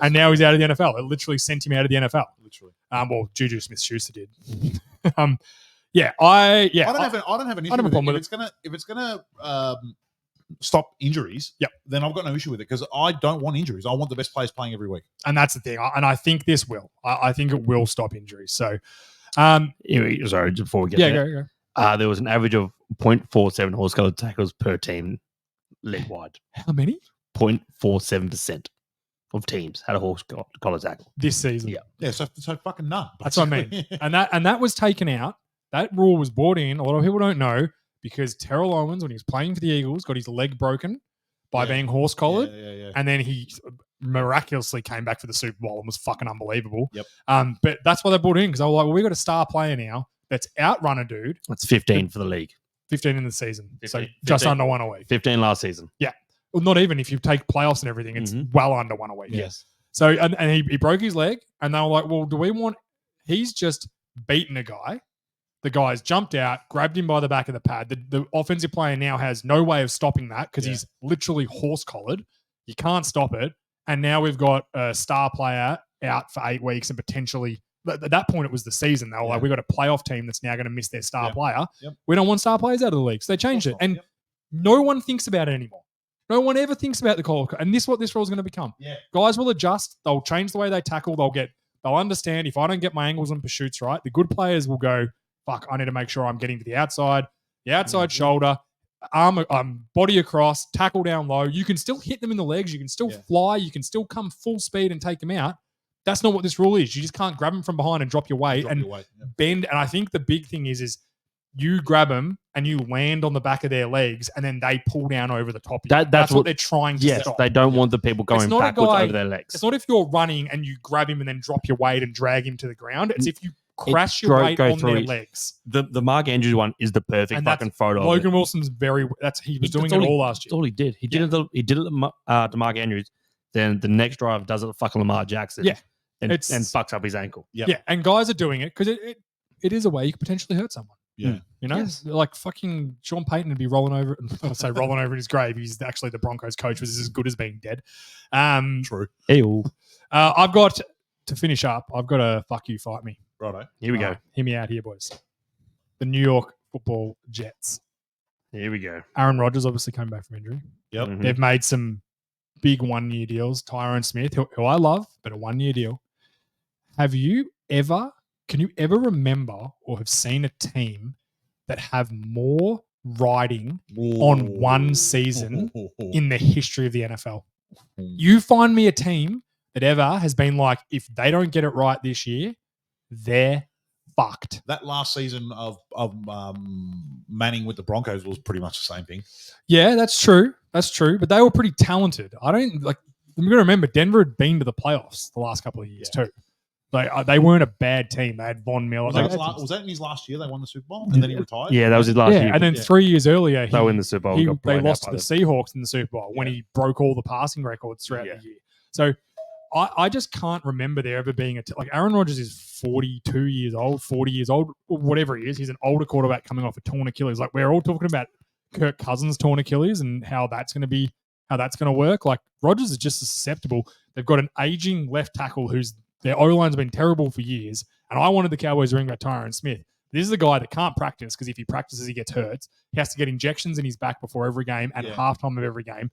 And now he's out of the NFL. It literally sent him out of the NFL. literally. Well, Juju Smith-Schuster did. I I don't have an issue have a with problem it. with If it's gonna stop injuries, Yep. then I've got no issue with it because I don't want injuries. I want the best players playing every week. and that's the thing. And I think this will. I think it will stop injuries. So, Anyway, sorry, before we get yeah, there. go. There was an average of 0.47 horse collar tackles per team league wide. How many 0.47% of teams had a horse collar tackle. this season? Yeah. Yeah, so fucking none. That's what I basically. And that was taken out. That rule was brought in. A lot of people don't know because Terrell Owens, when he was playing for the Eagles, got his leg broken by Yeah. being horse collared. Yeah. And then he miraculously came back for the Super Bowl and was fucking unbelievable. Yep. But that's why they brought it in because they were like, well, we got a star player now that's outrun a dude, That's 15 for the league. 15 in the season. So 15. just 15. under one a week. 15 last season. Well, not even if you take playoffs and everything, it's Mhm. well under one a week. Yes. So, and he broke his leg, and they were like, well, do we want, he's just beaten a guy. The guy's jumped out, grabbed him by the back of the pad. The offensive player now has no way of stopping that because Yeah. he's literally horse collared. You can't stop it. And now we've got a star player out for 8 weeks and potentially at that point it was the season. They were like, we've got a playoff team that's now going to miss their star player. Yep. We don't want star players out of the league. So they changed it. And no one thinks about it anymore. No one ever thinks about the call. And this is what this rule is going to become. Yeah. Guys will adjust. They'll change the way they tackle. They'll understand if I don't get my angles and pursuits right, the good players will go, fuck, I need to make sure I'm getting to the outside shoulder, arm, body across, tackle down low. You can still hit them in the legs. You can still fly. You can still come full speed and take them out. That's not what this rule is. You just can't grab them from behind and drop your weight bend. And I think the big thing is you grab them and you land on the back of their legs and then they pull down over the top of you. That's what they're trying to stop. They don't want the people going backwards over their legs. It's not if you're running and you grab him and then drop your weight and drag him to the ground. It's if you crash your weight on their legs. The Mark Andrews one is the perfect fucking photo. Logan Wilson's he was doing it all last year. That's all he did. He did it to Mark Andrews. Then the next drive does it to fucking Lamar Jackson. Yeah. And fucks up his ankle. Yep. Yeah. And guys are doing it because it is a way you could potentially hurt someone. Yeah. You know, like fucking Sean Payton would be rolling over. I'd say rolling over in his grave. He's actually the Broncos coach, which is as good as being dead. True. Ew. I've got to finish up. I've got a fuck you, fight me. Righto. Here we go. Hear me out here, boys. The New York Football Jets. Here we go. Aaron Rodgers obviously came back from injury. Yep. Mhm. They've made some big 1-year deals. Tyrone Smith, who I love, but a 1-year deal. Can you ever remember or have seen a team that have more riding on one season in the history of the NFL? You find me a team that ever has been like, if they don't get it right this year, they're fucked. That last season of Manning with the Broncos was pretty much the same thing. Yeah, that's true. That's true. But they were pretty talented. We're going to remember Denver had been to the playoffs the last couple of years too. Like they weren't a bad team. They had Von Miller. Was that in his last year? They won the Super Bowl and then he retired. Yeah, that was his last year. And then 3 years earlier, they win the Super Bowl. They lost to the Seahawks in the Super Bowl when he broke all the passing records throughout the year. So I just can't remember there ever being like Aaron Rodgers is 42 years old, 40 years old, or whatever he is. He's an older quarterback coming off a torn Achilles. Like we're all talking about Kirk Cousins torn Achilles and how that's going to work. Like Rodgers is just as susceptible. They've got an aging left tackle who's their O-line's been terrible for years. And I wanted the Cowboys to ring about Tyron Smith. This is a guy that can't practice because if he practices, he gets hurt. He has to get injections in his back before every game and halftime of every game.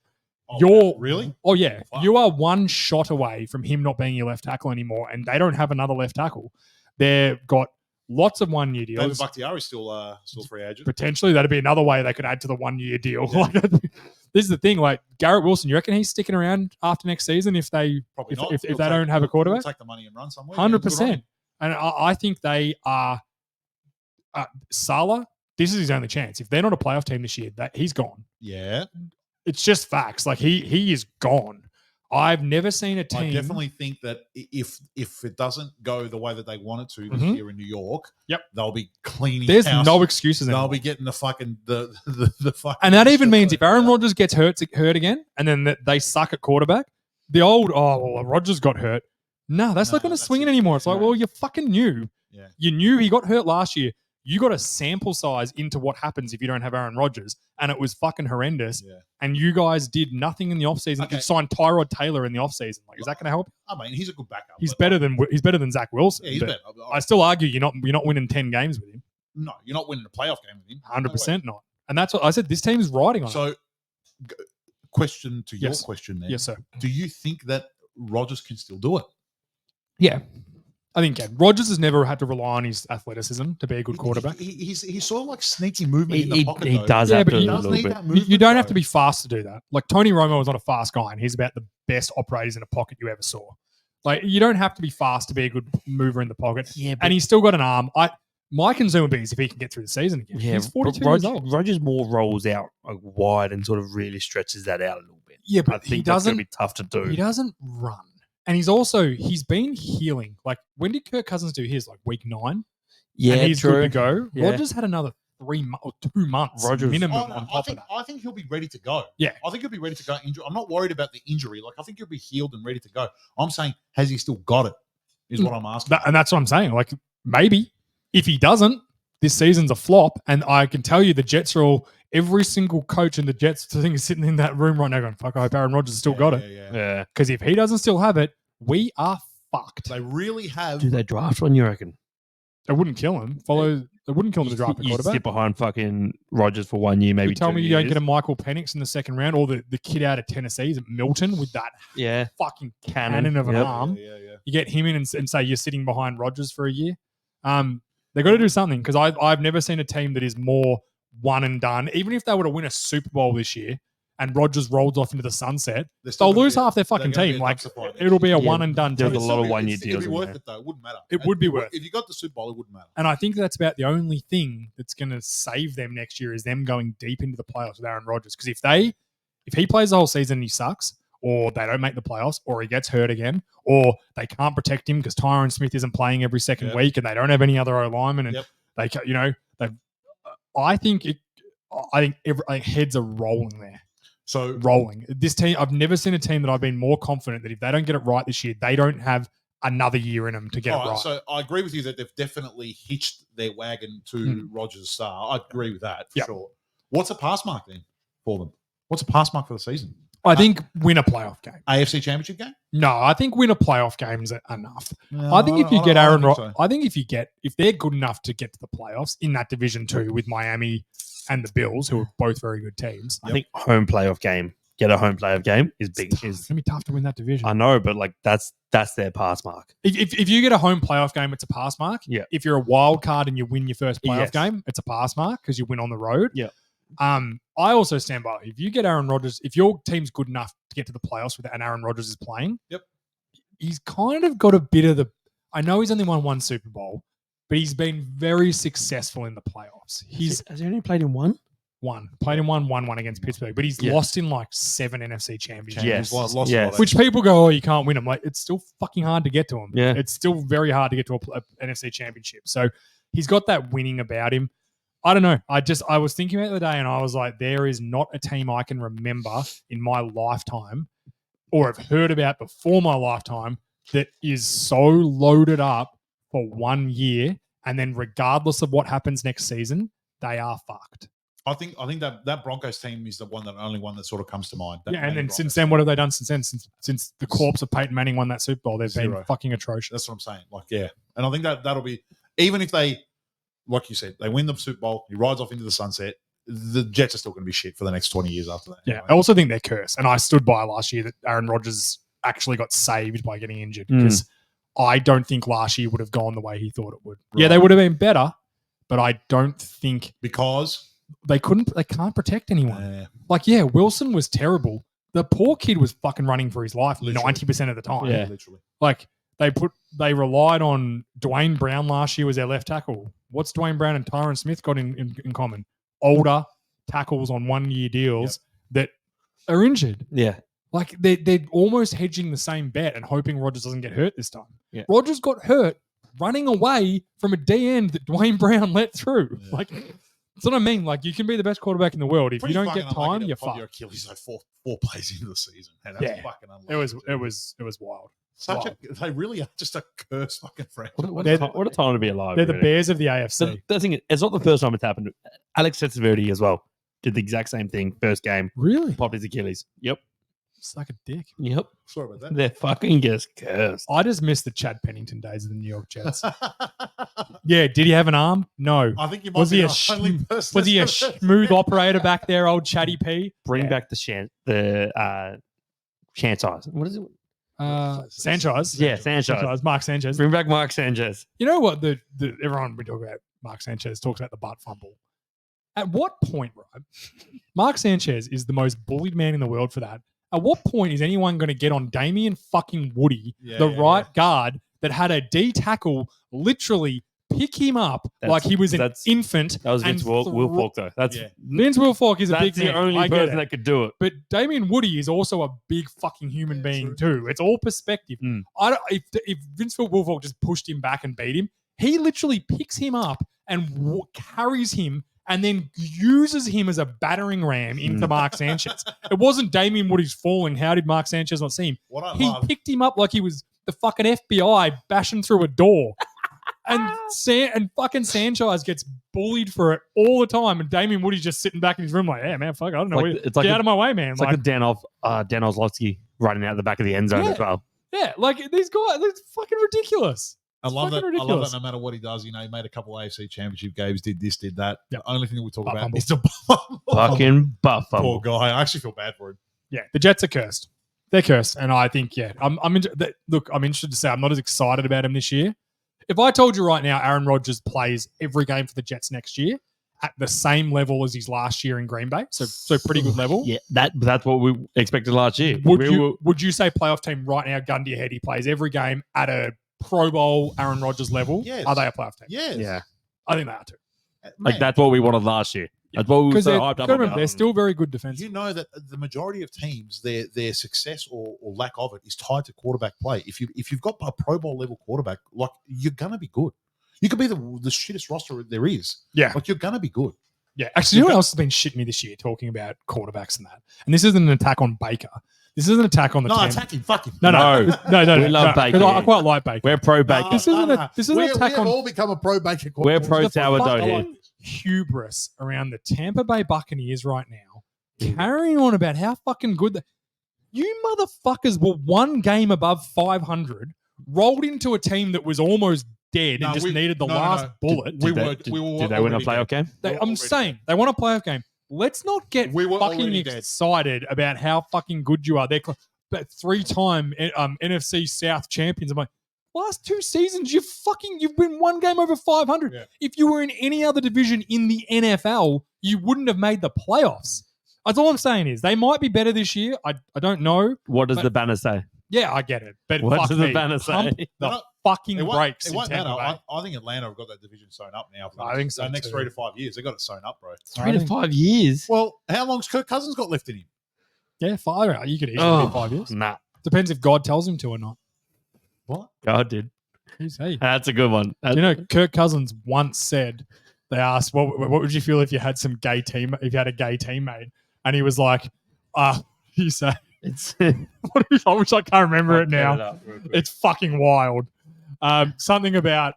Really? Oh, yeah. Wow. You are one shot away from him not being your left tackle anymore, and they don't have another left tackle. They've got lots of 1-year deals. David Bakhtiari is still free agent. Potentially, that'd be another way they could add to the 1-year deal. Yeah. This is the thing. Like Garrett Wilson, you reckon he's sticking around after next season if they don't have a quarterback? Take the money and run somewhere. 100%. And I think they are. Salah, this is his only chance. If they're not a playoff team this year, he's gone. Yeah. It's just facts. Like he is gone. I've never seen a team. I definitely think that if it doesn't go the way that they want it to this year in New York, they'll be cleaning. There's house. no excuses. They'll anymore. be getting the fucking the fucking. And that even means if Aaron Rodgers gets hurt again, and then they suck at quarterback, the old Rodgers got hurt. No, that's not going to swing it anymore. It's like, well, you fucking knew. Yeah. You knew he got hurt last year. You got a sample size into what happens if you don't have Aaron Rodgers, and it was fucking horrendous. Yeah. And you guys did nothing in the offseason. Okay. You signed Tyrod Taylor in the offseason. Like, is that going to help? I mean, he's a good backup. He's better than Zach Wilson. Yeah, he's better. I still argue you're not winning 10 games with him. No, you're not winning a playoff game with him. 100% not. And that's what I said. This team's riding on. So, question to your question then. Yes, sir. Do you think that Rodgers can still do it? Yeah. I think Rodgers has never had to rely on his athleticism to be a good quarterback. He's sort of like sneaky movement in the pocket. He does have to a little bit. You don't have to be fast to do that. Like Tony Romo is not a fast guy, and he's about the best operators in a pocket you ever saw. Like you don't have to be fast to be a good mover in the pocket. Yeah, and he's still got an arm. My concern would be is if he can get through the season again. Yeah, he's 42 years old. Rodgers more rolls out wide and sort of really stretches that out a little bit. Yeah, but I think that's going to be tough to do. He doesn't run. And he's been healing. Like, when did Kirk Cousins do his? Like week 9? Yeah, and he's true. good to go. Yeah. Rodgers had another 2 months minimum on top of that. I think he'll be ready to go. Yeah. I think he'll be ready to go. I'm not worried about the injury. Like, I think he'll be healed and ready to go. I'm saying, has he still got it? Is what I'm asking. And that's what I'm saying. Like, maybe. If he doesn't, this season's a flop. And I can tell you the Jets are all, every single coach in the Jets thing is sitting in that room right now going, fuck, I hope Aaron Rodgers has still got it. Yeah. Because if he doesn't still have it, we are fucked. They really have. Do they draft one, you reckon? It wouldn't kill him. They wouldn't kill him to draft a You quarterback. sit behind fucking Rodgers for 1 year, maybe You tell 2 me you years. don't get a Michael Penix in the second round, or the kid out of Tennessee, is it Milton, with that Yeah. fucking cannon of an Yep. arm. Yeah. You get him in and say you're sitting behind Rodgers for a year. They got to do something, because I've never seen a team that is more one and done. Even if they were to win a Super Bowl this year and Rodgers rolls off into the sunset, they'll lose half their fucking team. Like, it'll be a one and done There's team. a lot of 1 year deals. It'd be in worth there. it though. It wouldn't matter. It would be worth it. If you got the Super Bowl, it wouldn't matter. And I think that's about the only thing that's going to save them next year, is them going deep into the playoffs with Aaron Rodgers. Because if he plays the whole season and he sucks, or they don't make the playoffs, or he gets hurt again, or they can't protect him because Tyron Smith isn't playing every second Yep. week, and they don't have any other O linemen, and Yep. I think heads are rolling there. So Rolling. This team, I've never seen a team that I've been more confident that if they don't get it right this year, they don't have another year in them to get all it right, right. so I agree with you that they've definitely hitched their wagon to Rodgers' star. I agree with that for Yep. sure. What's a pass mark then for them? What's a pass mark for the season? I think win a playoff game. AFC Championship game? No, I think win a playoff game's enough. I think if you get Aaron Rodgers, I think if they're good enough to get to the playoffs in that division too, with Miami and the Bills, who are both very good teams, I think home playoff game. Get a home playoff game is big. it's gonna be tough to win that division. I know, but like that's their pass mark. If you get a home playoff game, it's a pass mark. Yeah. If you're a wild card and you win your first playoff Yes. game, it's a pass mark because you win on the road. Yeah. I also stand by. If you get Aaron Rodgers, if your team's good enough to get to the playoffs with and Aaron Rodgers is playing, Yep. he's kind of got a bit of the. I know he's only won one Super Bowl, but he's been very successful in the playoffs. He's Has he only played in one? played in won against Pittsburgh, but he's Yeah. lost in like 7 NFC championships. Yes. Lost a lot Yes. of Which people go, oh, you can't win them. Like, it's still fucking hard to get to him. Yeah. It's still very hard to get to a NFC championship. So he's got that winning about him. I don't know. I was thinking about it the other day and I was like, there is not a team I can remember in my lifetime or have heard about before my lifetime that is so loaded up for 1 year. And then regardless of what happens next season, they are fucked. I think that Broncos team is the only one that sort of comes to mind. That Yeah, and Manning then Broncos since then, team. what have they done since then? Since the corpse of Peyton Manning won that Super Bowl, they've been Zero. fucking atrocious. That's what I'm saying. Like, yeah. And I think that'll be, even if they, like you said, they win the Super Bowl, he rides off into the sunset, the Jets are still going to be shit for the next 20 years after that. Yeah, anyway. I also think they're cursed. And I stood by last year that Aaron Rodgers actually got saved by getting injured because I don't think last year would have gone the way he thought it would. Yeah, they Right. would have been better, but I don't think Because they can't protect anyone. Like, yeah, Wilson was terrible. The poor kid was fucking running for his life Literally. 90% of the time. Yeah. literally. Like, they relied on Dwayne Brown last year as their left tackle. What's Dwayne Brown and Tyron Smith got in common? Older tackles on 1 year deals that are injured. Yeah. Like they're almost hedging the same bet and hoping Rodgers doesn't get hurt this time. Yeah. Rodgers got hurt running away from a D end that Dwayne Brown let through. Yeah. Like, that's what I mean. Like, you can be the best quarterback in the world. If Pretty you don't fucking get unlucky time, to you're pop your fucked. Achilles like four plays into the season. And that's Yeah. fucking unlucky. It was wild. They really are just a cursed fucking franchise. What They're a time to be alive. They're the really. Bears of the So AFC. the thing is, it's not the first time it's happened. Alex Testaverde as well did the exact same thing. First game, Really? popped his Achilles. Yep. Suck a dick. Yep. Sorry about that. They're fucking just cursed. I just miss the Chad Pennington days of the New York Jets. Yeah, did he have an arm? No. I think you might Was be he a the only person. Was he a smooth operator back there, old Chatty P? Bring Yeah. back the chance eyes. What is it? Sanchez. Yeah, Sanchez. Mark Sanchez. Bring back Mark Sanchez. You know what? The everyone we talk about Mark Sanchez talks about the butt fumble. At what point, right? Mark Sanchez is the most bullied man in the world for that. At what point is anyone going to get on Damian fucking Woody, the right guard that had a D tackle literally pick him up like he was an infant? That was Vince and Wilfork, though. That's Vince Wilfork is a that's big the man. only I get person it. that could do it. But Damien Woody is also a big fucking human being too. It's all perspective. Mm. If Vince Wilfork just pushed him back and beat him, he literally picks him up and carries him and then uses him as a battering ram into Mark Sanchez. It wasn't Damien Woody's falling. How did Mark Sanchez not see him? What I He love, picked him up like he was the fucking FBI bashing through a door. and fucking Sanchez gets bullied for it all the time, and Damien Woody's just sitting back in his room like, yeah, man, fuck, I don't know. It's like Get out of my way, man. It's like the Dan Ozlowski running out the back of the end zone as well. Yeah, like these guys, it's fucking ridiculous. I love that. fucking I love ridiculous. that. No matter what he does, he made a couple AFC Championship games, did this, did that. Yep. The only thing that we talk Butt about fumble. is the Fucking buff poor fumble. guy. I actually feel bad for him. Yeah, the Jets are cursed. They're cursed, and I think I'm interested to say I'm not as excited about him this year. If I told you right now, Aaron Rodgers plays every game for the Jets next year at the same level as his last year in Green Bay, so pretty good level. Yeah, that's what we expected last year. Would you say playoff team right now, gun to your head, he plays every game at a Pro Bowl Aaron Rodgers level? Yes. Are they a playoff team? Yes. Yeah, I think they are too. like that's what we wanted last year. That's what we were Because so hyped up about. they're still very good defensively. You know that the majority of teams, their success or lack of it is tied to quarterback play. If you've got a Pro Bowl level quarterback, like you're gonna be good. You could be the shittest roster there is. Yeah. Like you're gonna be good. Yeah, actually, you know what else has been shitting me this year talking about quarterbacks and that? And this isn't an attack on Baker. This is an attack on the No, team. attack him. Fuck him. No. We love Baker. 'cause I quite like Baker. We're pro Baker. This isn't an we attack have on all become a pro Baker. We're pro the sourdough fucking here. hubris around the Tampa Bay Buccaneers right now, carrying on about how fucking good you motherfuckers were one game above 500, rolled into a team that was almost dead and just needed the last bullet. We Did were they win a already playoff dead. game? I'm saying they want a playoff game. Let's not get We were fucking already dead. excited about how fucking good you are. They're but 3-time NFC South champions. I'm like, last 2 seasons, you've been one game over 500. Yeah. If you were in any other division in the NFL, you wouldn't have made the playoffs. That's all I'm saying is they might be better this year. I don't know. What does But- the banner say? Yeah, I get it. But What fuck does the me. banner say? Pump No, the no, fucking It won't, brakes it in won't Tampa matter. Bay. I think Atlanta have got that division sewn up now. For I think so the next too. 3 to 5 years, they got it sewn up, bro. 3 to 5 years. Well, how long's Kirk Cousins got left in him? Yeah, 5. You could easily Oh, be 5 years. nah. Depends if God tells him to or not. What? God did. Hey, That's a good one. you know, Kirk Cousins once said, they asked, what would you feel if you had a gay teammate? And he was like, he said, It's I wish I can't remember it now. It's fucking wild. Something about,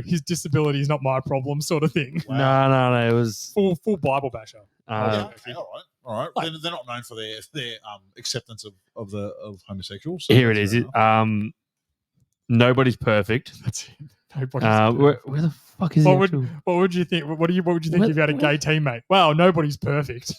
his disability is not my problem, sort of thing. No. It was. Full Bible basher. Yeah, okay, all right. Like- They're not known for their acceptance of homosexuals. Here it is. Fair enough. Nobody's perfect. That's it. Nobody's Where the fuck is What it? would- What would you think? What would you think What- if you had a gay teammate? Well, nobody's perfect.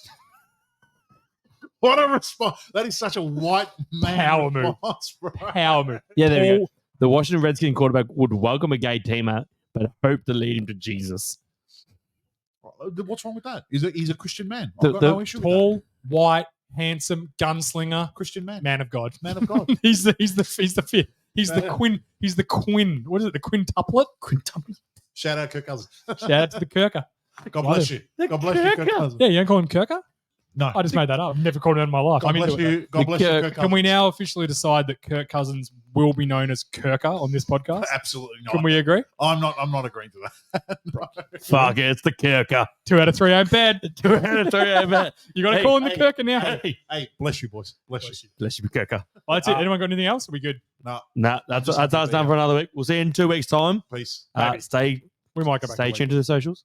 What a response! That is such a white man Power move. response, bro. Power move. Yeah, there we go. All- The Washington Redskin quarterback would welcome a gay teammate, but hope to lead him to Jesus. What's wrong with that? He's a Christian man. The- I've got the no issue with that. Tall, white, handsome, gunslinger, Christian man. man of God. Man of God. he's the fifth. He's the Yeah. quin. He's the quin. What is it? The quintuplet. Quintuplet. Shout out Kirk Cousins. Shout out to the Kirker. God bless you. God bless you, Kirk Cousins. Yeah, you don't call him Kirker? No. I just made that up. I've never called him in my life. God I'm bless into it. you. God bless you, Kirk- Kirk Can we Cousins. now officially decide that Kirk Cousins will be known as Kirker on this podcast? Absolutely not. Can we agree? I'm not agreeing to that. Fuck it, it's the Kirker. 2 out of 3 ain't bad. 2 out of 3, I bet. You got to Hey, call him the hey, Kirker now. Hey, bless you, boys. Bless you. Bless you, Kirker. Well, that's it. Anyone got anything else? Are we good? No, Nah, that's just us happy to be done here. for another week. We'll see you in 2 weeks' time. peace. Maybe. Stay We might go back. stay to tuned to the socials.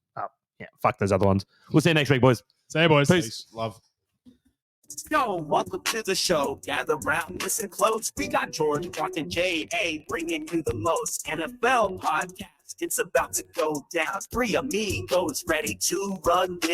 Yeah, fuck those other ones. We'll see you next week, boys. Say, boys. Peace. Love. Yo, welcome to the show. Gather round, listen close. We got George, Brock, and J.A. bringing you the most NFL podcast. It's about to go down. 3 amigos ready to run with